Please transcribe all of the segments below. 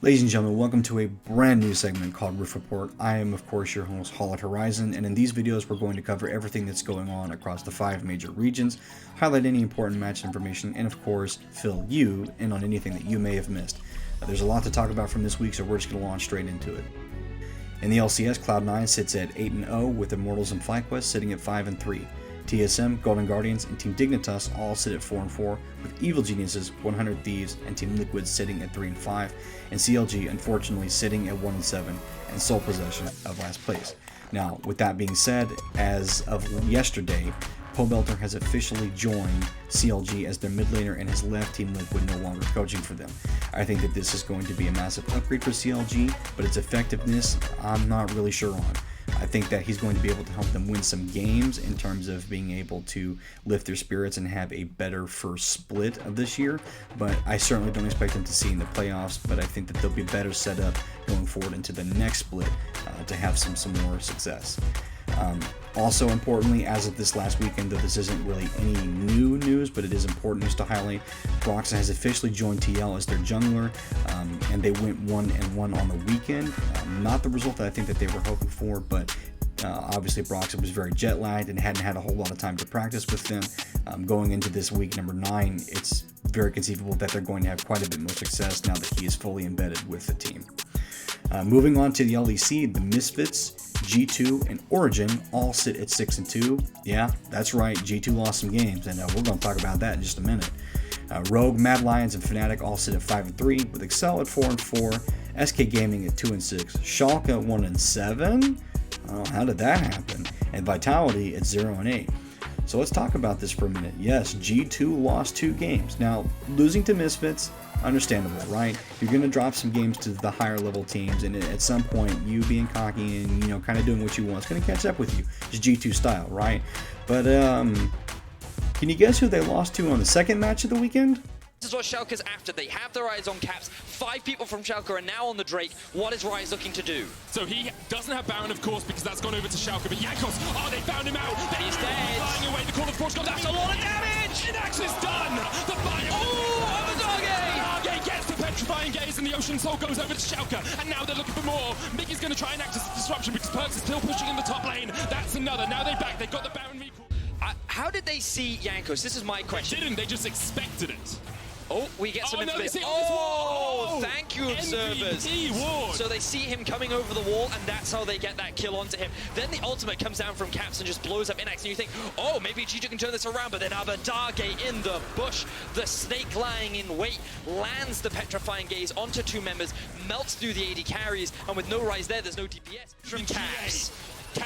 Ladies and gentlemen, welcome to a brand new segment called Roof Report. I am, of course, your host, Holland Horizon, and in these videos, we're going to cover everything that's going on across the 5 major regions, highlight any important match information, and of course, fill you in on anything that you may have missed. There's a lot to talk about from this week, so we're just going to launch straight into it. In the LCS, Cloud9 sits at 8-0, with Immortals and FlyQuest sitting at 5-3. TSM, Golden Guardians, and Team Dignitas all sit at 4-4, with Evil Geniuses, 100 Thieves, and Team Liquid sitting at 3-5, and CLG unfortunately sitting at 1-7 and sole possession of last place. Now, with that being said, as of yesterday, Pobelter has officially joined CLG as their mid laner and has left Team Liquid no longer coaching for them. I think that this is going to be a massive upgrade for CLG, but its effectiveness, I'm not really sure on. I think that he's going to be able to help them win some games in terms of being able to lift their spirits and have a better first split of this year, but I certainly don't expect them to see in the playoffs, but I think that they'll be better set up going forward into the next split to have some more success. Also importantly, as of this last weekend, though this isn't really any new news, but it is important news to highlight, Broxah has officially joined TL as their jungler, and they went 1-1 on the weekend. Not the result that I think that they were hoping for, but obviously Broxah was very jet lagged and hadn't had a whole lot of time to practice with them. Going into this week number 9, it's very conceivable that they're going to have quite a bit more success now that he is fully embedded with the team. Moving on to the LEC, the Misfits, G2, and Origin all sit at 6-2. Yeah, that's right, G2 lost some games, and we're going to talk about that in just a minute. Rogue, Mad Lions, and Fnatic all sit at 5-3, with Excel at 4-4, SK Gaming at 2-6, Schalke at 1-7. Oh, how did that happen? And Vitality at 0-8. So let's talk about this for a minute. Yes, G2 lost 2 games. Now, losing to Misfits, understandable, right? You're going to drop some games to the higher level teams, and at some point, you being cocky and, kind of doing what you want, it's going to catch up with you. It's G2 style, right? But, can you guess who they lost to on the second match of the weekend? This is what Schalke's after. They have their eyes on Caps. 5 people from Schalke are now on the Drake. What is Rise looking to do? So he doesn't have Baron, of course, because that's gone over to Schalke. But Jankos, they found him out. Then he's dead. Flying away. The Call of Force got That's a lot of damage. Inax is done. The fire. Abadage gets the petrifying gaze, and the Ocean Soul goes over to Schalke. And now they're looking for more. Mickey's going to try and act as a disruption because Perks is still pushing in the top lane. That's another. Now they're back. They've got the Baron recall. How did they see Jankos? This is my question. They didn't. They just expected it. Oh, we get some information. Thank you, observers. So they see him coming over the wall, and that's how they get that kill onto him. Then the ultimate comes down from Caps and just blows up Inax, and you think, oh, maybe G2 can turn this around, but then Abadage in the bush, the snake lying in wait, lands the petrifying gaze onto 2 members, melts through the AD carries, and with no Rise there's no DPS from Caps.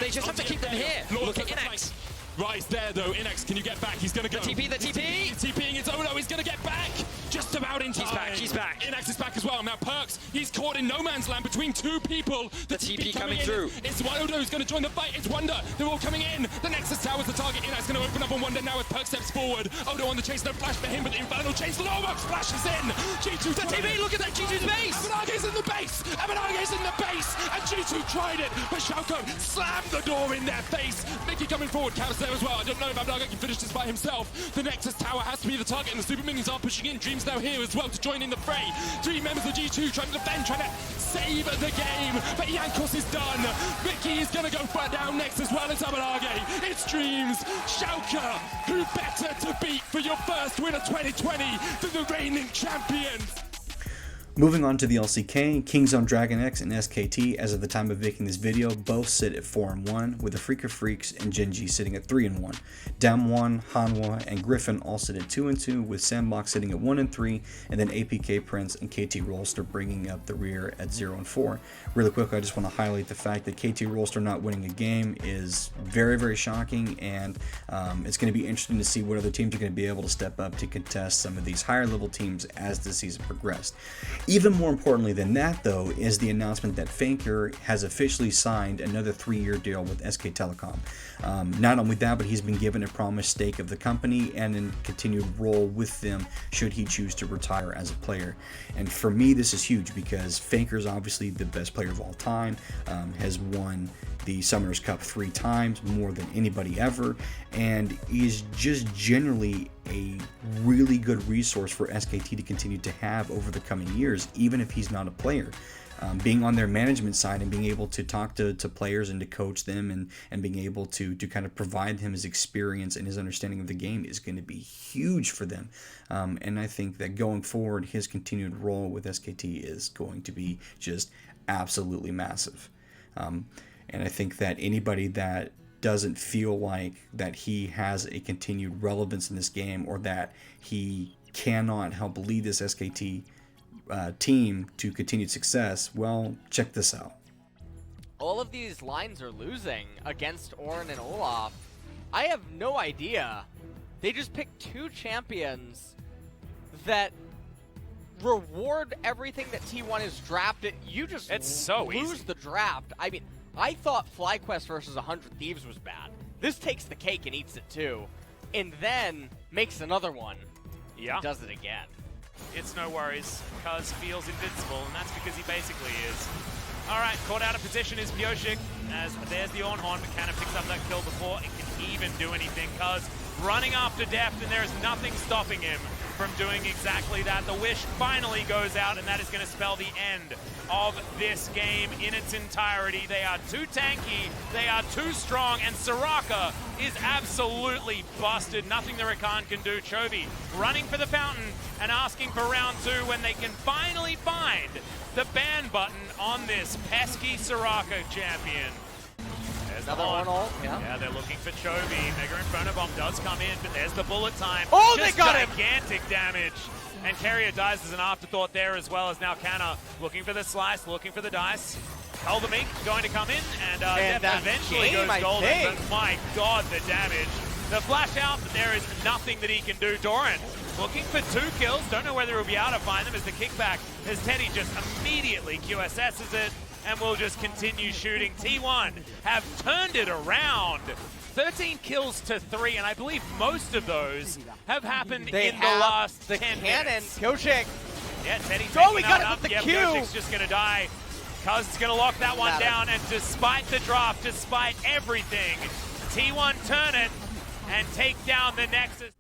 They just have to keep them here. Look at Inax. Rise there though, Inax, can you get back? He's gonna go. The TP! He's TPing his Odo, he's gonna get back! Just about in time. He's back. Inax is back as well. Now Perks, he's caught in no man's land between 2 people. The TP coming through. It's Odo who's gonna join the fight. It's Wonder. They're all coming in. The Nexus Tower's the target. Inax gonna open up on Wonder now as Perks steps forward. Odo on the chase, no flash for him, but the Infernal Chase Lomax flashes in. G2 the TP, look at that G2's base! Abadage's in the base! Abadage's in the base! And G2 tried it, but Schalke slammed the door in their face. Mickey coming forward, Caps there as well. I don't know if Abadage can finish this by himself. The Nexus Tower has to be the target, and the Super Minions are pushing in. Dream's now here as well to join in the fray. 3 members of G2 trying to defend, trying to save the game, but Jankos is done. Mickey is going to go flat down next as well as Abadage. It's Dreams, Schalke, who better to beat for your first win of 2020 than the reigning champions. Moving on to the LCK, Kingzone Dragon X and SKT, as of the time of making this video, both sit at 4-1, with the Freak of Freaks and Genji sitting at 3-1. Damwon, Hanwha, and Griffin all sit at 2-2, with Sandbox sitting at 1-3, and then APK Prince and KT Rolster bringing up the rear at 0-4. Really quick, I just want to highlight the fact that KT Rolster not winning a game is very, very shocking, and it's going to be interesting to see what other teams are going to be able to step up to contest some of these higher level teams as the season progressed. Even more importantly than that, though, is the announcement that Faker has officially signed another 3-year deal with SK Telecom. Not only that, but he's been given a promised stake of the company and a continued role with them should he choose to retire as a player. And for me, this is huge because Faker is obviously the best player of all time, has won the Summoners Cup 3 times, more than anybody ever, and is just generally a really good resource for SKT to continue to have over the coming years, even if he's not a player. Being on their management side and being able to talk to players and to coach them and being able to kind of provide him his experience and his understanding of the game is going to be huge for them. And I think that going forward, his continued role with SKT is going to be just absolutely massive. And I think that anybody that doesn't feel like that he has a continued relevance in this game, or that he cannot help lead this SKT team to continued success, well, check this out. All of these lines are losing against Ornn and Olaf. I have no idea. They just picked 2 champions that reward everything that T1 is drafted. You just lose the draft. I mean, I thought FlyQuest versus 100 Thieves was bad. This takes the cake and eats it too, and then makes another one. Yeah. And does it again. It's no worries, Cuz feels invincible, and that's because he basically is. Alright, caught out of position is Pioshik, as there's the Ornhorn, but Cannon picks up that kill before it can even do anything. Cuz running after Deft, and there is nothing stopping him from doing exactly that. The wish finally goes out, and that is going to spell the end of this game in its entirety. They are too tanky, they are too strong, and Soraka is absolutely busted. Nothing the Rakan can do. Chovy running for the fountain and asking for round 2 when they can finally find the ban button on this pesky Soraka champion. There's Another one ult, yeah, they're looking for Chovy. Mega Inferno Bomb does come in, but there's the bullet time. Oh, just they got him! Gigantic damage. And Carrier dies as an afterthought there, as well as now Canna looking for the slice, looking for the dice. Mink going to come in, and Def eventually goes golden, but my god, the damage. The flash out, but there is nothing that he can do. Doran looking for 2 kills. Don't know whether he'll be able to find them as the kickback, as Teddy just immediately QSS's it, and will just continue shooting. T1 have turned it around. 13 kills to 3, and I believe most of those have happened in the last 10 minutes. Pioshik. Yeah, Teddy Oh, he taking got that it up. with the Yeah, Q. Pioshik's just going to die. Cuz is going to lock that one down, and despite the draft, despite everything, T1 turn it and take down the Nexus.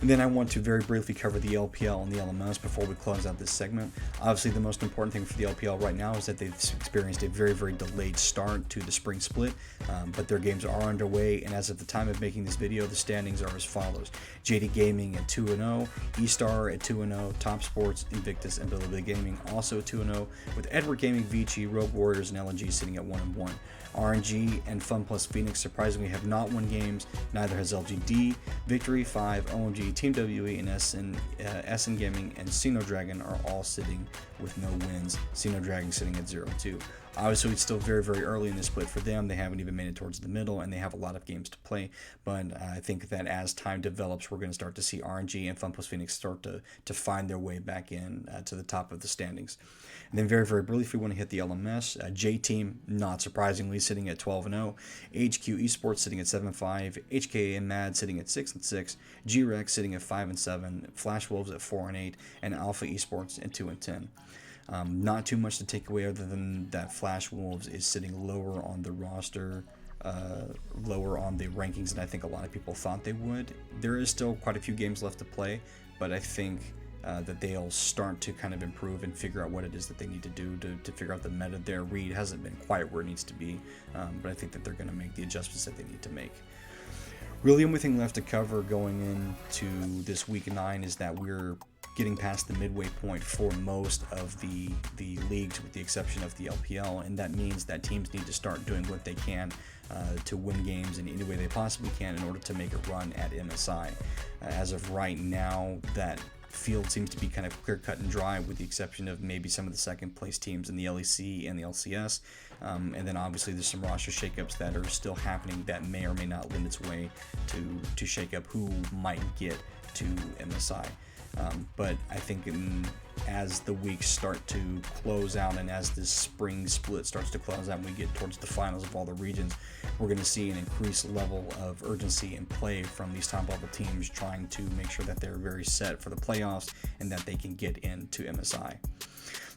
And then I want to very briefly cover the LPL and the LMS before we close out this segment. Obviously, the most important thing for the LPL right now is that they've experienced a very, very delayed start to the spring split, but their games are underway, and as of the time of making this video, the standings are as follows. JD Gaming at 2-0, E-Star at 2-0, Top Sports, Invictus, and Billy Gaming also 2-0, with Edward Gaming, Vici, Rogue Warriors, and LNG sitting at 1-1. RNG and Fun Plus Phoenix surprisingly have not won games, neither has LGD, Victory 5, OMG, Team WE, and SN Gaming and Xeno Dragon are all sitting with no wins, Xeno Dragon sitting at 0-2. Obviously, it's still very, very early in the split for them. They haven't even made it towards the middle, and they have a lot of games to play. But I think that as time develops, we're going to start to see RNG and Fun Plus Phoenix start to find their way back in to the top of the standings. And then very, very briefly, we want to hit the LMS. J-Team, not surprisingly, sitting at 12-0. HQ Esports sitting at 7-5. HKA and Mad sitting at 6-6. G-Rex sitting at 5-7. Flash Wolves at 4-8. And Alpha Esports at 2-10. Not too much to take away other than that Flash Wolves is sitting lower on the roster, lower on the rankings than I think a lot of people thought they would. There is still quite a few games left to play, but I think that they'll start to kind of improve and figure out what it is that they need to do to figure out the meta. Their read hasn't been quite where it needs to be, but I think that they're going to make the adjustments that they need to make. Really, the only thing left to cover going into this week 9 is that we're getting past the midway point for most of the leagues, with the exception of the LPL, and that means that teams need to start doing what they can to win games in any way they possibly can in order to make a run at MSI. As of right now, that field seems to be kind of clear cut and dry, with the exception of maybe some of the second place teams in the LEC and the LCS, and then obviously there's some roster shakeups that are still happening that may or may not lend its way to shake up who might get to MSI. But I think as the weeks start to close out and as this spring split starts to close out and we get towards the finals of all the regions, we're going to see an increased level of urgency and play from these top level teams, trying to make sure that they're very set for the playoffs and that they can get into MSI.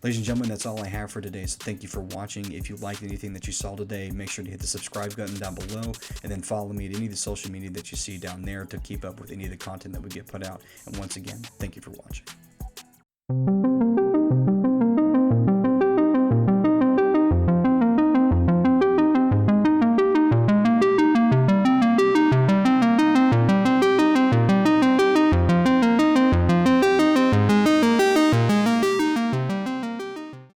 Ladies and gentlemen, that's all I have for today, so thank you for watching. If you liked anything that you saw today, make sure to hit the subscribe button down below, and then follow me at any of the social media that you see down there to keep up with any of the content that we get put out. And once again, thank you for watching.